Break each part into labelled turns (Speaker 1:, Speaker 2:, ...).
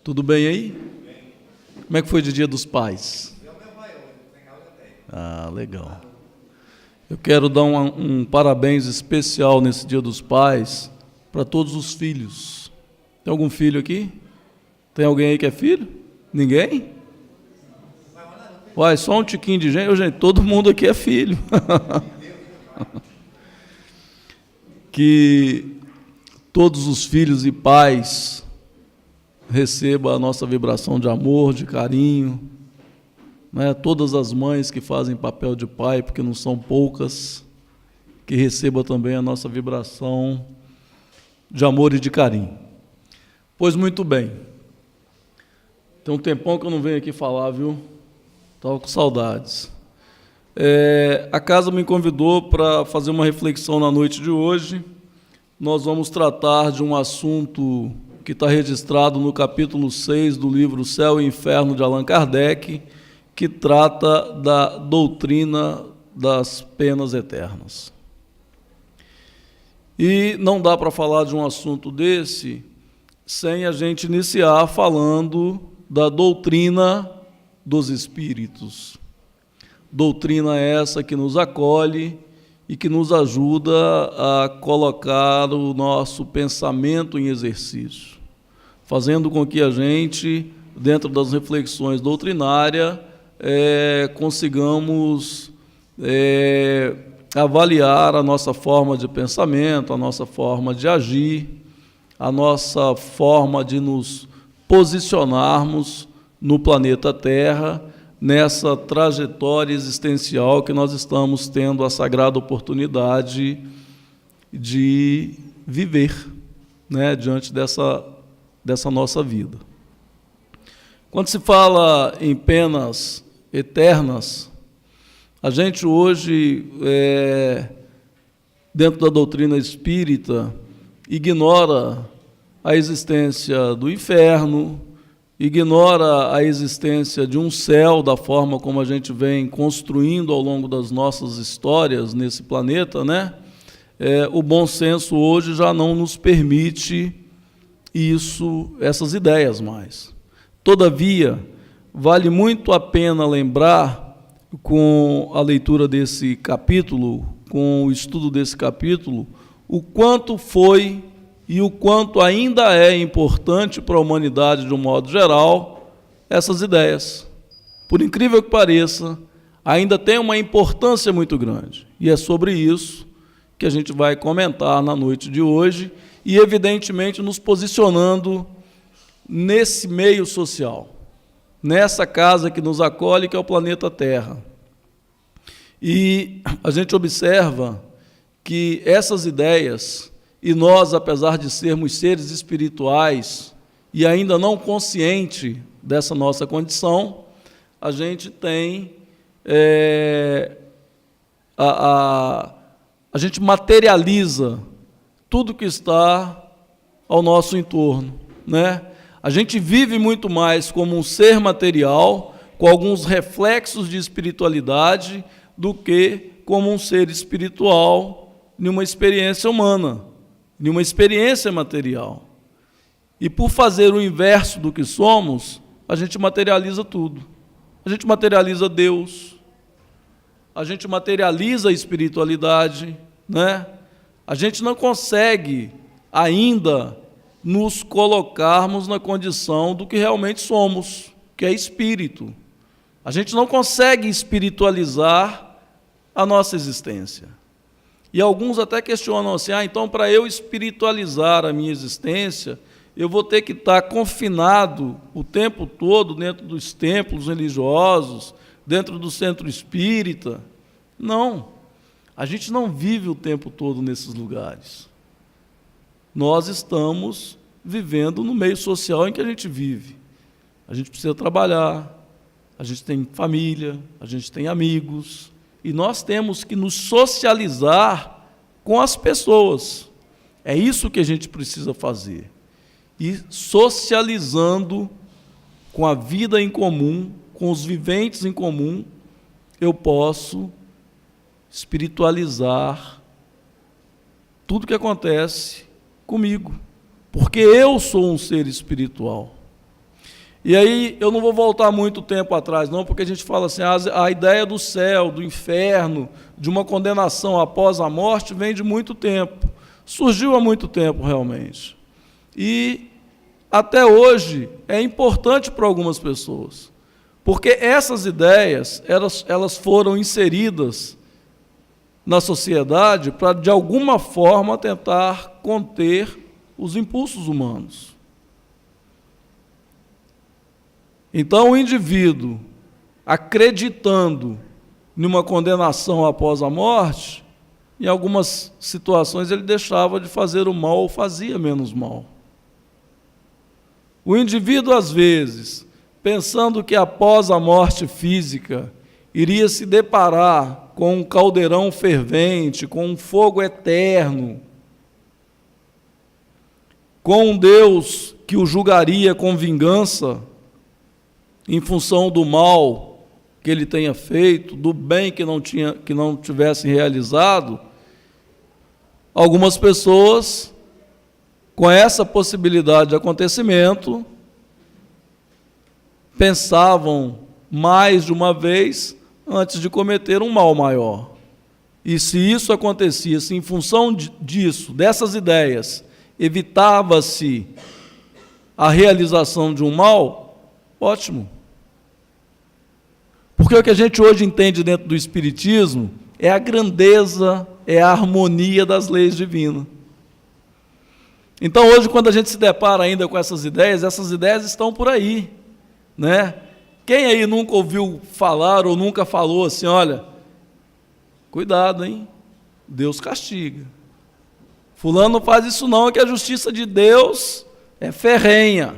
Speaker 1: Tudo bem aí? Como é que foi de Dia dos Pais? Ah, legal. Eu quero dar um parabéns especial nesse Dia dos Pais para todos os filhos. Tem algum filho aqui? Tem alguém aí que é filho? Ninguém? Uai, só um tiquinho de gente. Ô, gente, todo mundo aqui é filho. Que todos os filhos e pais recebam a nossa vibração de amor, de carinho, né? Todas as mães que fazem papel de pai, porque não são poucas, que recebam também a nossa vibração de amor e de carinho. Pois muito bem. Tem um tempão que eu não venho aqui falar, viu? Estava com saudades. A casa me convidou para fazer uma reflexão na noite de hoje. Nós vamos tratar de um assunto que está registrado no capítulo 6 do livro Céu e Inferno, de Allan Kardec, que trata da doutrina das penas eternas. E não dá para falar de um assunto desse sem a gente iniciar falando da doutrina dos espíritos. Doutrina essa que nos acolhe e que nos ajuda a colocar o nosso pensamento em exercício, fazendo com que a gente, dentro das reflexões doutrinárias, consigamos avaliar a nossa forma de pensamento, a nossa forma de agir, a nossa forma de nos posicionarmos no planeta Terra, nessa trajetória existencial que nós estamos tendo a sagrada oportunidade de viver, né, diante dessa nossa vida. Quando se fala em penas eternas, a gente hoje, dentro da doutrina espírita, ignora a existência do inferno, ignora a existência de um céu, da forma como a gente vem construindo ao longo das nossas histórias nesse planeta, né? O bom senso hoje já não nos permite essas ideias mais. Todavia, vale muito a pena lembrar, com a leitura desse capítulo, com o estudo desse capítulo, o quanto foi e o quanto ainda é importante para a humanidade, de um modo geral, essas ideias. Por incrível que pareça, ainda tem uma importância muito grande. E é sobre isso que a gente vai comentar na noite de hoje e, evidentemente, nos posicionando nesse meio social, nessa casa que nos acolhe, que é o planeta Terra. E a gente observa que essas ideias, e nós, apesar de sermos seres espirituais e ainda não consciente dessa nossa condição, a gente tem a gente materializa tudo que está ao nosso entorno, né? A gente vive muito mais como um ser material, com alguns reflexos de espiritualidade, do que como um ser espiritual em uma experiência humana, em uma experiência material. E por fazer o inverso do que somos, a gente materializa tudo. A gente materializa Deus, a gente materializa a espiritualidade, né? A gente não consegue ainda nos colocarmos na condição do que realmente somos, que é espírito. A gente não consegue espiritualizar a nossa existência. E alguns até questionam assim, então para eu espiritualizar a minha existência, eu vou ter que estar confinado o tempo todo dentro dos templos religiosos, dentro do centro espírita. Não, a gente não vive o tempo todo nesses lugares. Nós estamos vivendo no meio social em que a gente vive. A gente precisa trabalhar, a gente tem família, a gente tem amigos, e nós temos que nos socializar com as pessoas. É isso que a gente precisa fazer. E socializando com a vida em comum, com os viventes em comum, eu posso espiritualizar tudo que acontece comigo, porque eu sou um ser espiritual. E aí eu não vou voltar muito tempo atrás, não, porque a gente fala assim, a ideia do céu, do inferno, de uma condenação após a morte, vem de muito tempo. Surgiu há muito tempo, realmente. E até hoje é importante para algumas pessoas, porque essas ideias, elas foram inseridas na sociedade para, de alguma forma, tentar conter os impulsos humanos. Então, o indivíduo, acreditando numa condenação após a morte, em algumas situações ele deixava de fazer o mal ou fazia menos mal. O indivíduo, às vezes, pensando que após a morte física iria se deparar com um caldeirão fervente, com um fogo eterno, com um Deus que o julgaria com vingança em função do mal que ele tenha feito, do bem que não tivesse realizado, algumas pessoas, com essa possibilidade de acontecimento, pensavam mais de uma vez antes de cometer um mal maior. E se isso acontecia, se em função disso, dessas ideias, evitava-se a realização de um mal, ótimo. Porque o que a gente hoje entende dentro do Espiritismo é a grandeza, é a harmonia das leis divinas. Então, hoje, quando a gente se depara ainda com essas ideias estão por aí, né? Quem aí nunca ouviu falar ou nunca falou assim, olha, cuidado, hein? Deus castiga. Fulano não faz isso não, que a justiça de Deus é ferrenha.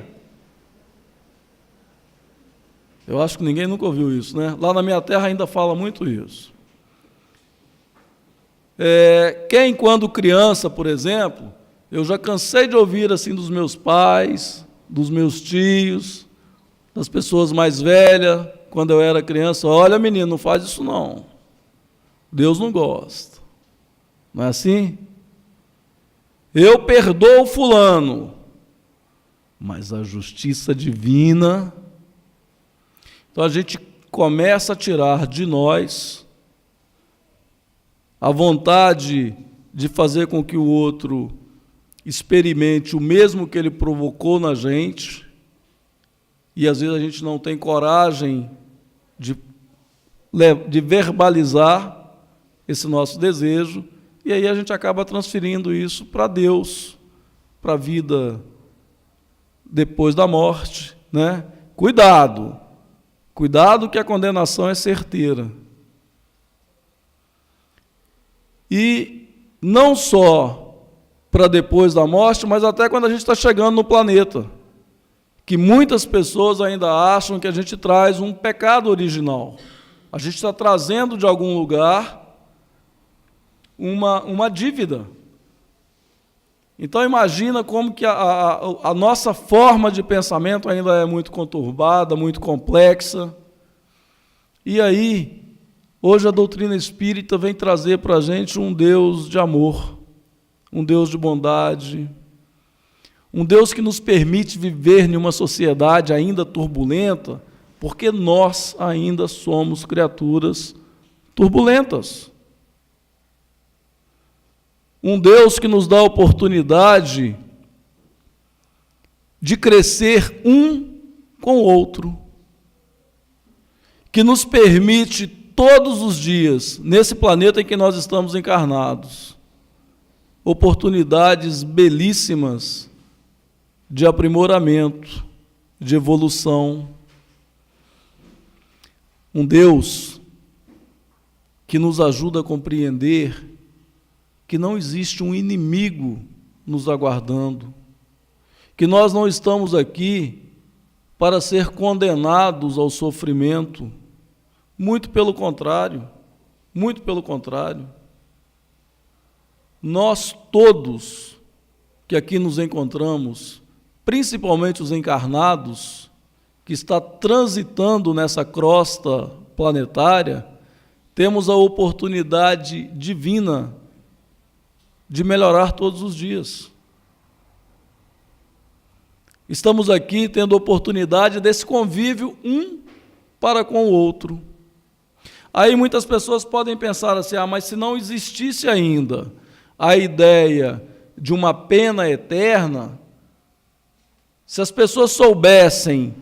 Speaker 1: Eu acho que ninguém nunca ouviu isso, né? Lá na minha terra ainda fala muito isso. Quem, quando criança, por exemplo, eu já cansei de ouvir assim dos meus pais, dos meus tios, das pessoas mais velhas, quando eu era criança, olha, menino, não faz isso não. Deus não gosta. Não é assim? Eu perdoo fulano, mas a justiça divina... Então a gente começa a tirar de nós a vontade de fazer com que o outro experimente o mesmo que ele provocou na gente, e às vezes a gente não tem coragem de verbalizar esse nosso desejo, e aí a gente acaba transferindo isso para Deus, para a vida depois da morte, né? Cuidado! Cuidado que a condenação é certeira. E não só para depois da morte, mas até quando a gente está chegando no planeta, que muitas pessoas ainda acham que a gente traz um pecado original. A gente está trazendo de algum lugar uma dívida. Então imagina como que a nossa forma de pensamento ainda é muito conturbada, muito complexa. E aí, hoje a doutrina espírita vem trazer para a gente um Deus de amor, um Deus de bondade, um Deus que nos permite viver em uma sociedade ainda turbulenta, porque nós ainda somos criaturas turbulentas. Um Deus que nos dá a oportunidade de crescer um com o outro, que nos permite todos os dias, nesse planeta em que nós estamos encarnados, oportunidades belíssimas de aprimoramento, de evolução. Um Deus que nos ajuda a compreender que não existe um inimigo nos aguardando, que nós não estamos aqui para ser condenados ao sofrimento, muito pelo contrário, muito pelo contrário. Nós todos que aqui nos encontramos, principalmente os encarnados, que está transitando nessa crosta planetária, temos a oportunidade divina de melhorar todos os dias. Estamos aqui tendo oportunidade desse convívio um para com o outro. Aí muitas pessoas podem pensar assim, mas se não existisse ainda a ideia de uma pena eterna, se as pessoas soubessem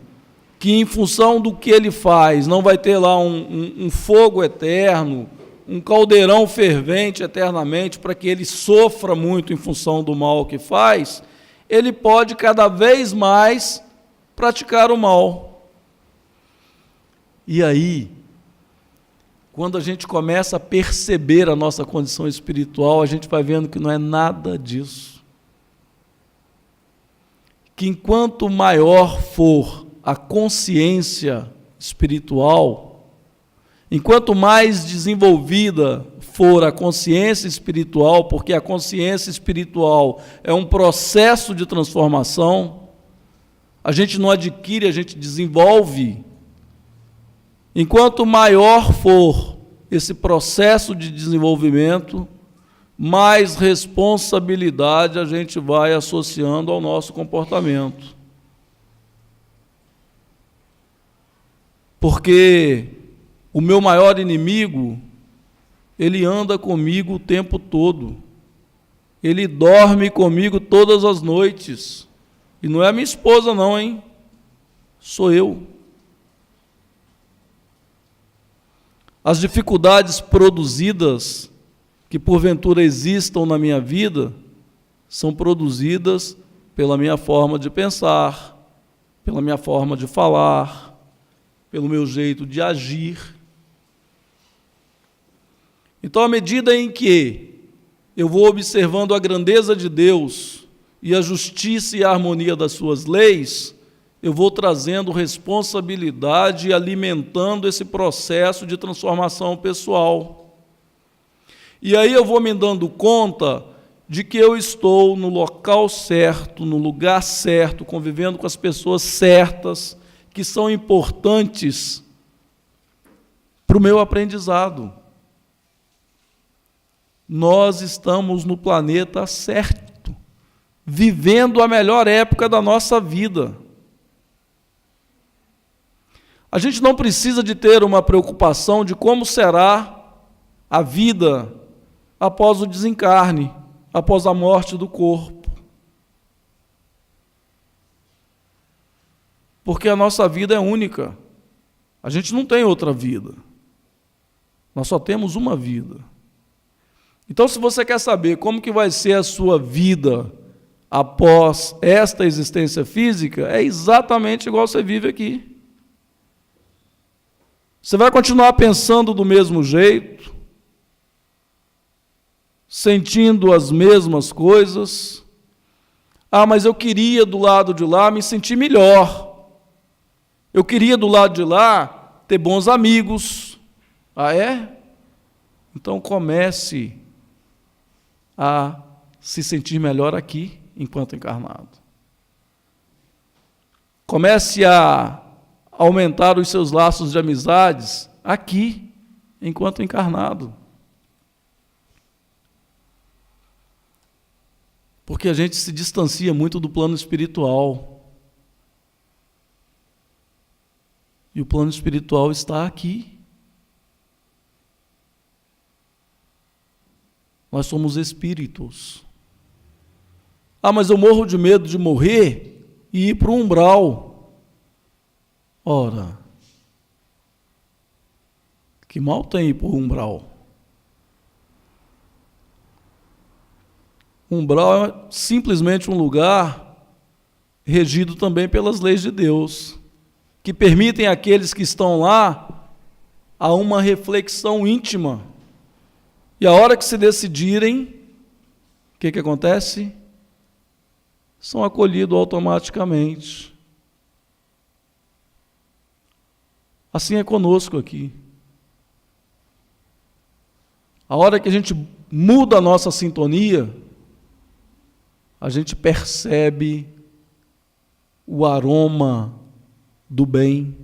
Speaker 1: que em função do que ele faz, não vai ter lá um fogo eterno, um caldeirão fervente eternamente, para que ele sofra muito em função do mal que faz, ele pode cada vez mais praticar o mal. E aí, quando a gente começa a perceber a nossa condição espiritual, a gente vai vendo que não é nada disso. Que enquanto maior for a consciência espiritual, enquanto mais desenvolvida for a consciência espiritual, porque a consciência espiritual é um processo de transformação, a gente não adquire, a gente desenvolve. Enquanto maior for esse processo de desenvolvimento, mais responsabilidade a gente vai associando ao nosso comportamento. Porque o meu maior inimigo, ele anda comigo o tempo todo. Ele dorme comigo todas as noites. E não é a minha esposa não, hein? Sou eu. As dificuldades produzidas, que porventura existam na minha vida, são produzidas pela minha forma de pensar, pela minha forma de falar, pelo meu jeito de agir. Então, à medida em que eu vou observando a grandeza de Deus e a justiça e a harmonia das suas leis, eu vou trazendo responsabilidade e alimentando esse processo de transformação pessoal. E aí eu vou me dando conta de que eu estou no local certo, no lugar certo, convivendo com as pessoas certas, que são importantes para o meu aprendizado. Nós estamos no planeta certo, vivendo a melhor época da nossa vida. A gente não precisa de ter uma preocupação de como será a vida após o desencarne, após a morte do corpo. Porque a nossa vida é única. A gente não tem outra vida. Nós só temos uma vida. Então, se você quer saber como que vai ser a sua vida após esta existência física, é exatamente igual você vive aqui. Você vai continuar pensando do mesmo jeito, sentindo as mesmas coisas. Mas eu queria do lado de lá me sentir melhor. Eu queria do lado de lá ter bons amigos. É? Então comece a se sentir melhor aqui, enquanto encarnado. Comece a aumentar os seus laços de amizades aqui, enquanto encarnado. Porque a gente se distancia muito do plano espiritual. E o plano espiritual está aqui. Nós somos espíritos. Mas eu morro de medo de morrer e ir para o umbral. Ora, que mal tem ir para o umbral? Umbral é simplesmente um lugar regido também pelas leis de Deus, que permitem àqueles que estão lá a uma reflexão íntima. E a hora que se decidirem, o que acontece? São acolhidos automaticamente. Assim é conosco aqui. A hora que a gente muda a nossa sintonia, a gente percebe o aroma do bem.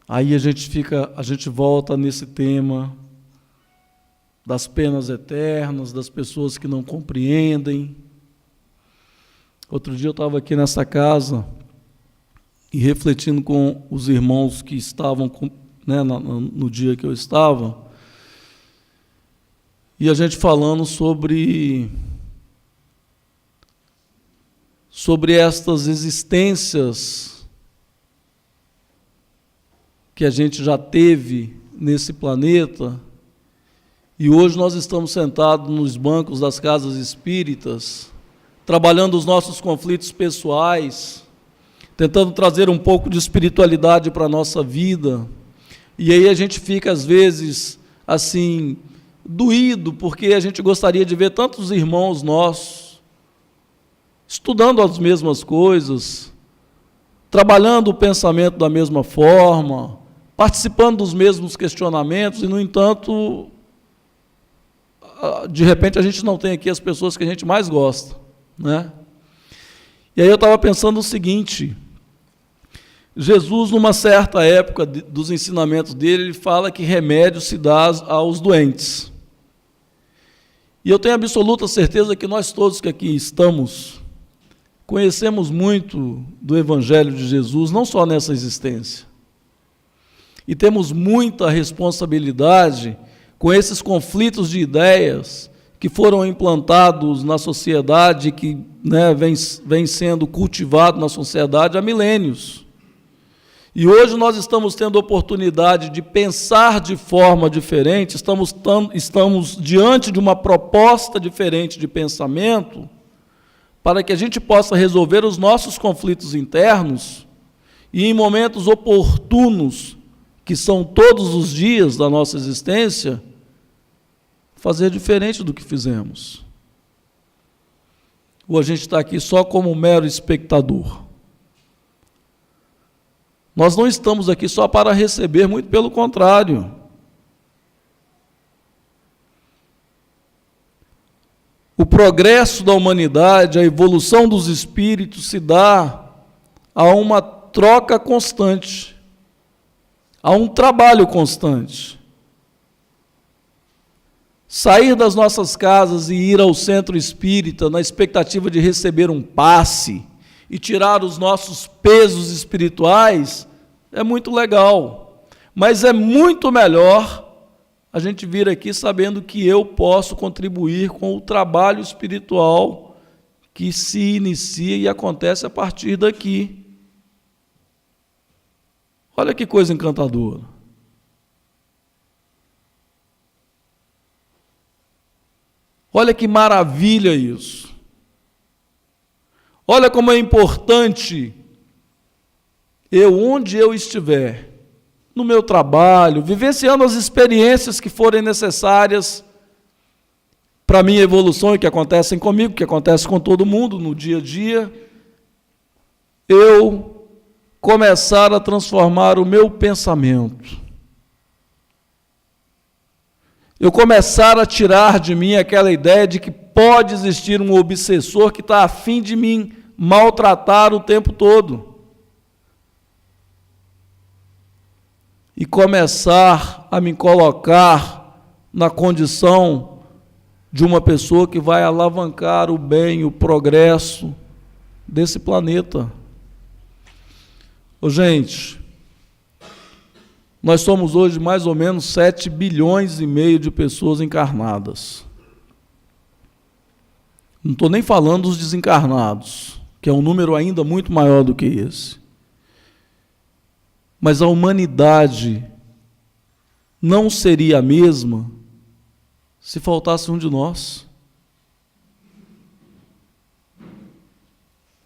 Speaker 1: Aí a gente volta nesse tema das penas eternas, das pessoas que não compreendem. Outro dia eu estava aqui nessa casa e refletindo com os irmãos que estavam, né, no dia que eu estava, e a gente falando sobre estas existências que a gente já teve nesse planeta, e hoje nós estamos sentados nos bancos das casas espíritas, trabalhando os nossos conflitos pessoais, tentando trazer um pouco de espiritualidade para a nossa vida, e aí a gente fica, às vezes, assim, doído, porque a gente gostaria de ver tantos irmãos nossos estudando as mesmas coisas, trabalhando o pensamento da mesma forma, participando dos mesmos questionamentos, e, no entanto, de repente a gente não tem aqui as pessoas que a gente mais gosta, né? E aí eu estava pensando o seguinte: Jesus, numa certa época dos ensinamentos dele, ele fala que remédio se dá aos doentes. E eu tenho absoluta certeza que nós todos que aqui estamos conhecemos muito do Evangelho de Jesus, não só nessa existência. E temos muita responsabilidade com esses conflitos de ideias que foram implantados na sociedade, que, né, vem sendo cultivado na sociedade há milênios. E hoje nós estamos tendo a oportunidade de pensar de forma diferente, estamos diante de uma proposta diferente de pensamento, para que a gente possa resolver os nossos conflitos internos e, em momentos oportunos, que são todos os dias da nossa existência, fazer diferente do que fizemos. Ou a gente está aqui só como mero espectador. Nós não estamos aqui só para receber, muito pelo contrário. O progresso da humanidade, a evolução dos espíritos se dá a uma troca constante, a um trabalho constante. Sair das nossas casas e ir ao centro espírita na expectativa de receber um passe e tirar os nossos pesos espirituais é muito legal, mas é muito melhor a gente vir aqui sabendo que eu posso contribuir com o trabalho espiritual que se inicia e acontece a partir daqui. Olha que coisa encantadora. Olha que maravilha isso. Olha como é importante onde eu estiver, no meu trabalho, vivenciando as experiências que forem necessárias para a minha evolução e que acontecem comigo, que acontecem com todo mundo no dia a dia, eu começar a transformar o meu pensamento. Eu começar a tirar de mim aquela ideia de que pode existir um obsessor que está a fim de me maltratar o tempo todo. E começar a me colocar na condição de uma pessoa que vai alavancar o bem, o progresso desse planeta. Ô, gente, nós somos hoje mais ou menos 7 bilhões e meio de pessoas encarnadas. Não estou nem falando dos desencarnados, que é um número ainda muito maior do que esse. Mas a humanidade não seria a mesma se faltasse um de nós.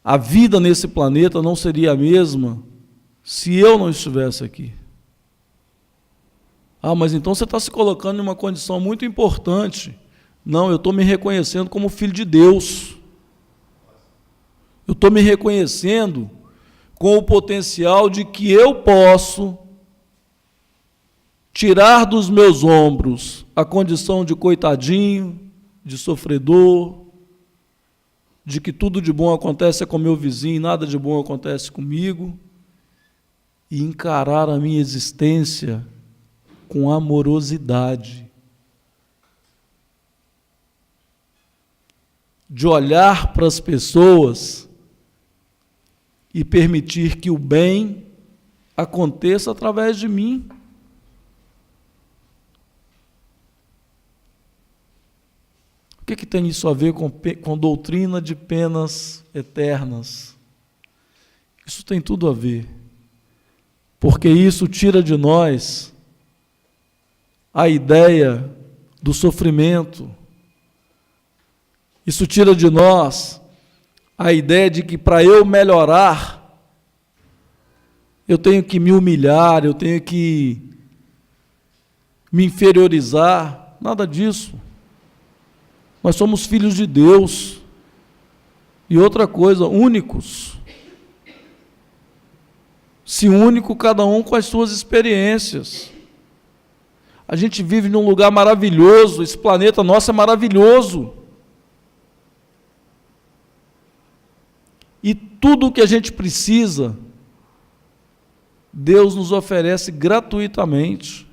Speaker 1: A vida nesse planeta não seria a mesma se eu não estivesse aqui. Ah, mas então você está se colocando em uma condição muito importante. Não, eu estou me reconhecendo como filho de Deus. Eu estou me reconhecendo com o potencial de que eu posso tirar dos meus ombros a condição de coitadinho, de sofredor, de que tudo de bom acontece com meu vizinho, nada de bom acontece comigo, e encarar a minha existência com amorosidade, de olhar para as pessoas e permitir que o bem aconteça através de mim. O que tem isso a ver com doutrina de penas eternas? Isso tem tudo a ver, porque isso tira de nós a ideia do sofrimento. Isso tira de nós a ideia de que para eu melhorar, eu tenho que me humilhar, eu tenho que me inferiorizar. Nada disso. Nós somos filhos de Deus. E outra coisa, únicos. Se único, cada um com as suas experiências. A gente vive num lugar maravilhoso, esse planeta nosso é maravilhoso. E tudo o que a gente precisa, Deus nos oferece gratuitamente.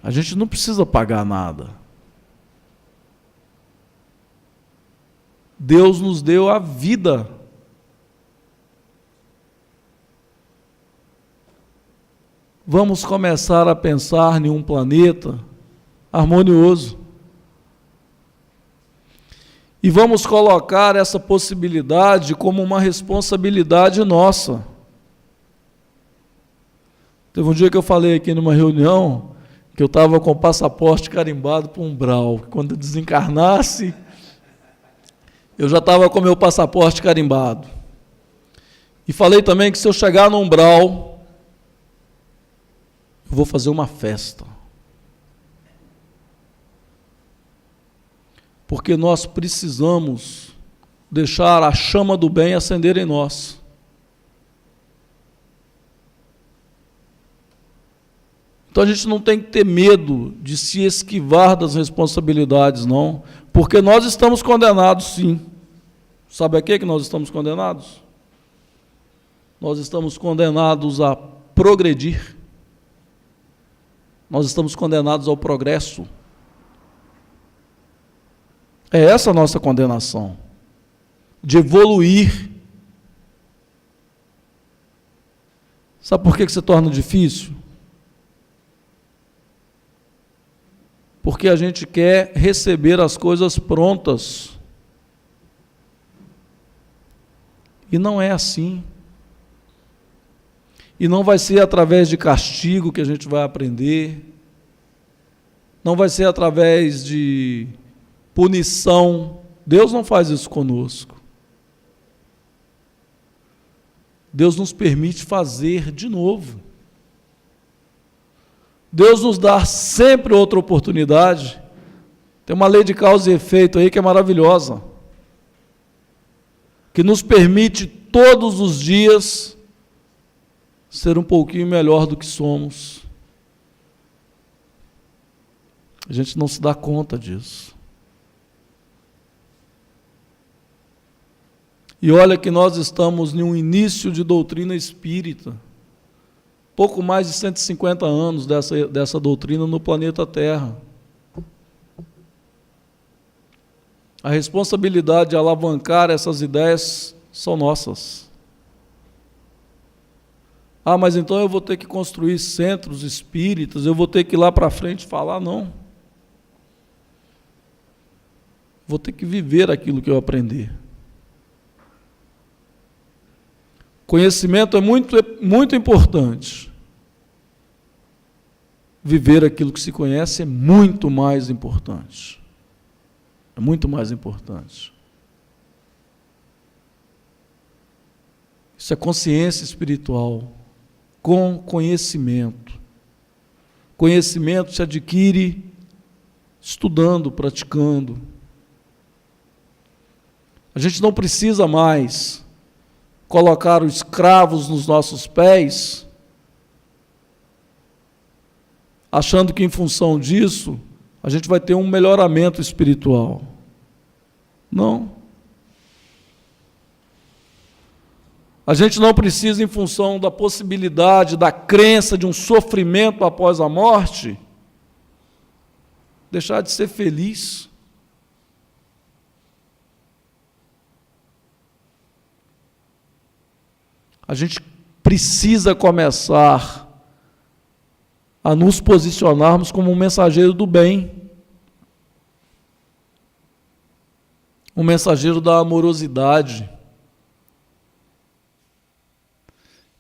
Speaker 1: A gente não precisa pagar nada. Deus nos deu a vida. Vamos começar a pensar em um planeta harmonioso. E vamos colocar essa possibilidade como uma responsabilidade nossa. Teve um dia que eu falei aqui numa reunião que eu estava com o passaporte carimbado para um umbral. Quando eu desencarnasse, eu já estava com o meu passaporte carimbado. E falei também que se eu chegar no umbral, eu vou fazer uma festa. Porque nós precisamos deixar a chama do bem acender em nós. Então a gente não tem que ter medo de se esquivar das responsabilidades, não, porque nós estamos condenados, sim. Sabe a que nós estamos condenados? Nós estamos condenados a progredir. Nós estamos condenados ao progresso. É essa a nossa condenação, de evoluir. Sabe por que se torna difícil? Porque a gente quer receber as coisas prontas. E não é assim. E não vai ser através de castigo que a gente vai aprender. Não vai ser através de punição. Deus não faz isso conosco. Deus nos permite fazer de novo. Deus nos dá sempre outra oportunidade. Tem uma lei de causa e efeito aí que é maravilhosa, que nos permite todos os dias ser um pouquinho melhor do que somos. A gente não se dá conta disso. E olha que nós estamos em um início de doutrina espírita. Pouco mais de 150 anos dessa doutrina no planeta Terra. A responsabilidade de alavancar essas ideias são nossas. Ah, mas então eu vou ter que construir centros espíritas, eu vou ter que ir lá para frente falar, não. Vou ter que viver aquilo que eu aprendi. Conhecimento é muito importante. Viver aquilo que se conhece é muito mais importante. É muito mais importante. Isso é consciência espiritual, com conhecimento. Conhecimento se adquire estudando, praticando. A gente não precisa mais colocar os escravos nos nossos pés, achando que em função disso a gente vai ter um melhoramento espiritual. Não. A gente não precisa, em função da possibilidade, da crença de um sofrimento após a morte, deixar de ser feliz. A gente precisa começar a nos posicionarmos como um mensageiro do bem, um mensageiro da amorosidade.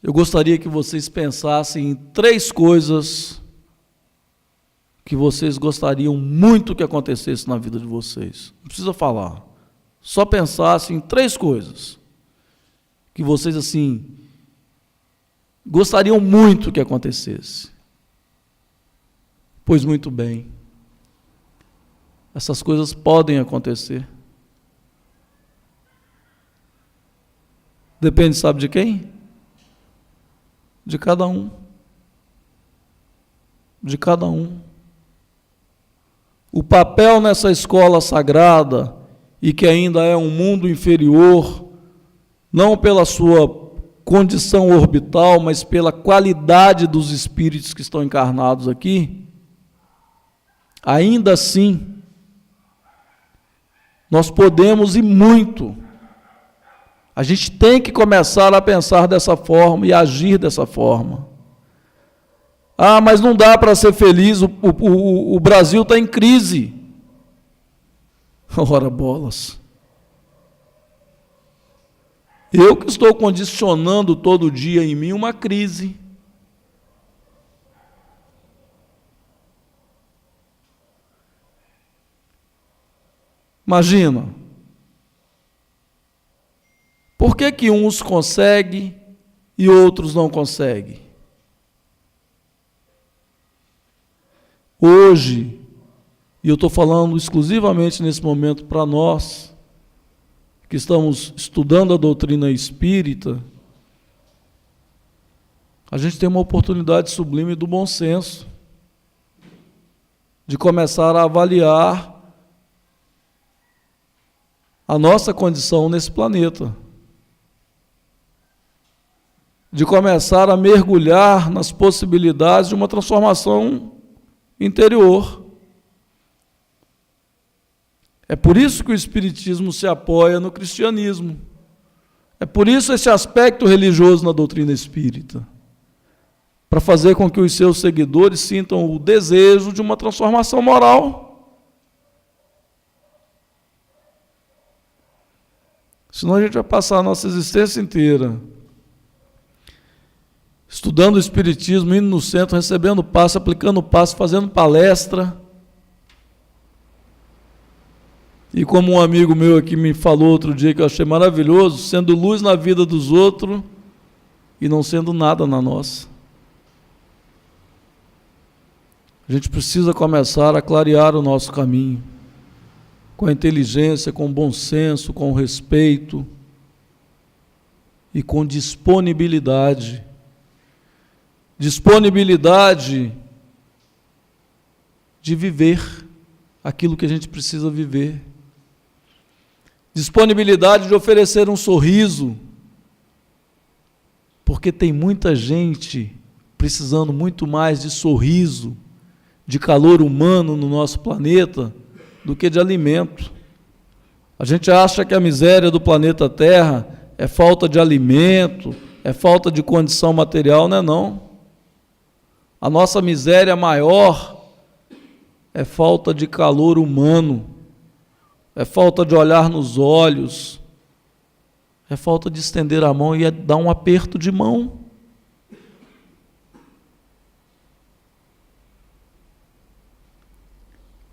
Speaker 1: Eu gostaria que vocês pensassem em 3 coisas que vocês gostariam muito que acontecesse na vida de vocês. Não precisa falar. Só pensassem em 3 coisas que vocês, assim, gostariam muito que acontecesse. Pois muito bem, essas coisas podem acontecer. Depende, sabe de quem? De cada um. De cada um. O papel nessa escola sagrada, e que ainda é um mundo inferior, não pela sua condição orbital, mas pela qualidade dos espíritos que estão encarnados aqui, ainda assim, nós podemos e muito. A gente tem que começar a pensar dessa forma e agir dessa forma. Ah, mas não dá para ser feliz, o Brasil está em crise. Ora bolas. Eu que estou condicionando todo dia em mim uma crise. Imagina. Por que uns conseguem e outros não conseguem? Hoje, e eu estou falando exclusivamente nesse momento para nós, que estamos estudando a doutrina espírita, a gente tem uma oportunidade sublime do bom senso, de começar a avaliar a nossa condição nesse planeta, de começar a mergulhar nas possibilidades de uma transformação interior. É por isso que o Espiritismo se apoia no cristianismo. É por isso esse aspecto religioso na doutrina espírita, para fazer com que os seus seguidores sintam o desejo de uma transformação moral. Senão a gente vai passar a nossa existência inteira estudando o Espiritismo, indo no centro, recebendo passe, aplicando passe, fazendo palestra. E como um amigo meu aqui me falou outro dia, que eu achei maravilhoso, sendo luz na vida dos outros e não sendo nada na nossa. A gente precisa começar a clarear o nosso caminho, com a inteligência, com o bom senso, com o respeito e com disponibilidade. Disponibilidade de viver aquilo que a gente precisa viver. Disponibilidade de oferecer um sorriso, porque tem muita gente precisando muito mais de sorriso, de calor humano no nosso planeta, do que de alimento. A gente acha que a miséria do planeta Terra é falta de alimento, é falta de condição material, não é não. A nossa miséria maior é falta de calor humano, é falta de olhar nos olhos, é falta de estender a mão e dar um aperto de mão.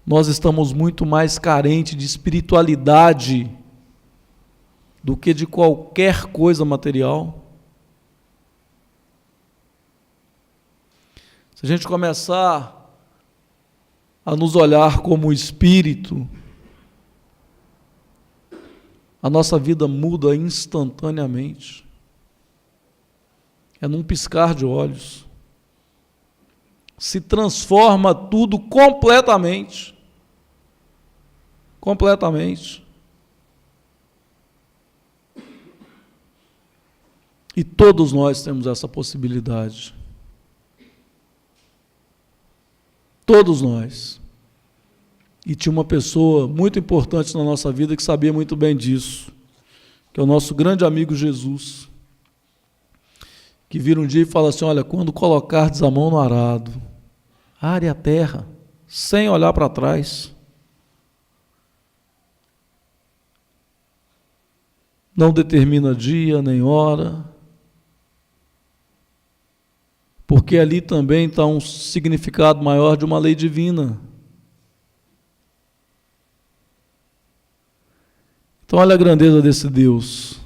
Speaker 1: Nós estamos muito mais carentes de espiritualidade do que de qualquer coisa material. Se a gente começar a nos olhar como espírito, a nossa vida muda instantaneamente. É num piscar de olhos. Se transforma tudo completamente. Completamente. E todos nós temos essa possibilidade. Todos nós. E tinha uma pessoa muito importante na nossa vida que sabia muito bem disso, que é o nosso grande amigo Jesus, que vira um dia e fala assim: olha, quando colocardes a mão no arado, are a terra, sem olhar para trás. Não determina dia nem hora, porque ali também está um significado maior de uma lei divina. Então olha a grandeza desse Deus.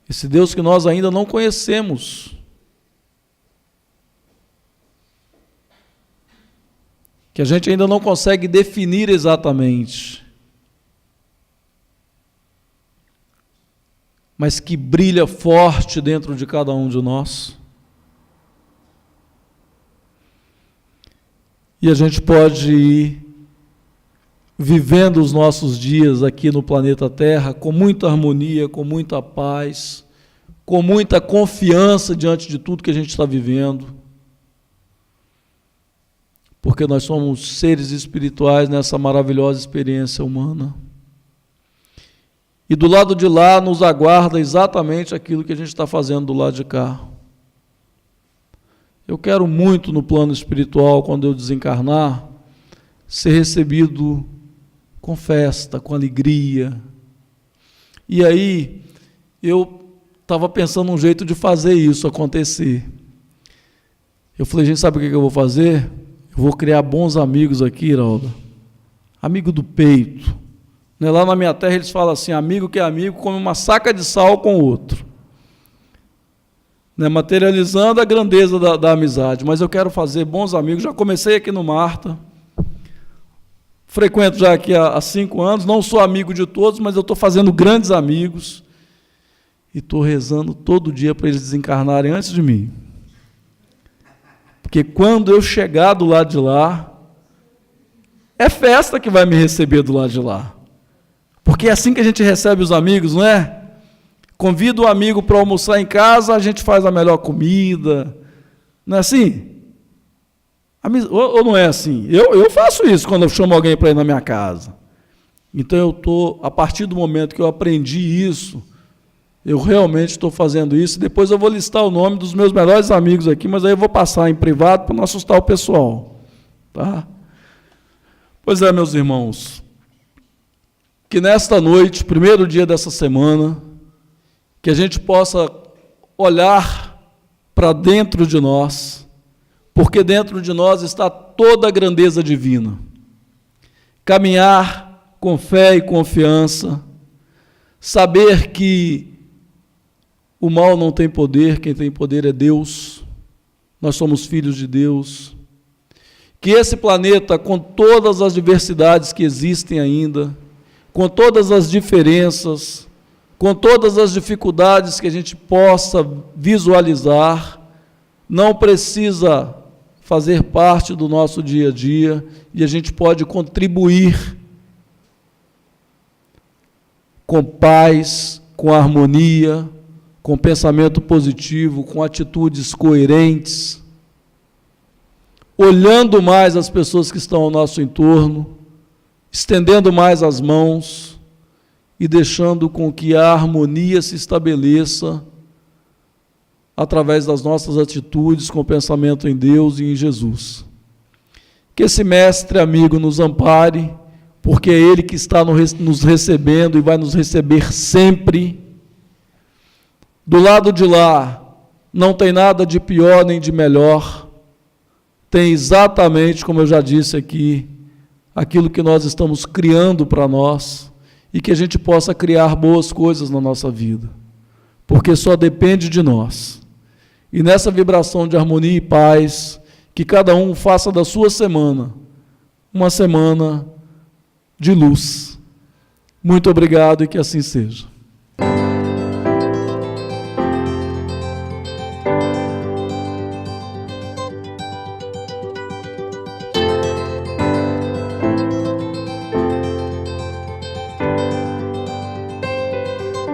Speaker 1: Esse Deus que nós ainda não conhecemos. Que a gente ainda não consegue definir exatamente. Mas que brilha forte dentro de cada um de nós. E a gente pode ir vivendo os nossos dias aqui no planeta Terra com muita harmonia, com muita paz, com muita confiança diante de tudo que a gente está vivendo. Porque nós somos seres espirituais nessa maravilhosa experiência humana. E do lado de lá nos aguarda exatamente aquilo que a gente está fazendo do lado de cá. Eu quero muito no plano espiritual, quando eu desencarnar, ser recebido com festa, com alegria. E aí, eu estava pensando num jeito de fazer isso acontecer. Eu falei: gente, sabe o que eu vou fazer? Eu vou criar bons amigos aqui, Iralda. Amigo do peito. Lá na minha terra eles falam assim: amigo que é amigo come uma saca de sal com o outro. Materializando a grandeza da amizade. Mas eu quero fazer bons amigos. Já comecei aqui no Marta. Frequento já aqui há 5 anos. Não sou amigo de todos, mas eu estou fazendo grandes amigos. E estou rezando todo dia para eles desencarnarem antes de mim. Porque quando eu chegar do lado de lá, é festa que vai me receber do lado de lá. Porque é assim que a gente recebe os amigos, não é? Convida o amigo para almoçar em casa, a gente faz a melhor comida. Não é assim? Ou não é assim? Eu faço isso quando eu chamo alguém para ir na minha casa. Então eu estou, a partir do momento que eu aprendi isso, eu realmente estou fazendo isso. Depois eu vou listar o nome dos meus melhores amigos aqui, mas aí eu vou passar em privado para não assustar o pessoal. Tá? Pois é, meus irmãos. Que nesta noite, primeiro dia dessa semana, que a gente possa olhar para dentro de nós, porque dentro de nós está toda a grandeza divina. Caminhar com fé e confiança, saber que o mal não tem poder, quem tem poder é Deus, nós somos filhos de Deus. Que esse planeta, com todas as diversidades que existem ainda, com todas as diferenças, com todas as dificuldades que a gente possa visualizar, não precisa fazer parte do nosso dia a dia e a gente pode contribuir com paz, com harmonia, com pensamento positivo, com atitudes coerentes, olhando mais as pessoas que estão ao nosso entorno, estendendo mais as mãos e deixando com que a harmonia se estabeleça através das nossas atitudes com pensamento em Deus e em Jesus. Que esse mestre amigo nos ampare, porque é Ele que está nos recebendo e vai nos receber sempre. Do lado de lá, não tem nada de pior nem de melhor, tem exatamente, como eu já disse aqui, aquilo que nós estamos criando para nós, e que a gente possa criar boas coisas na nossa vida, porque só depende de nós. E nessa vibração de harmonia e paz, que cada um faça da sua semana uma semana de luz. Muito obrigado e que assim seja.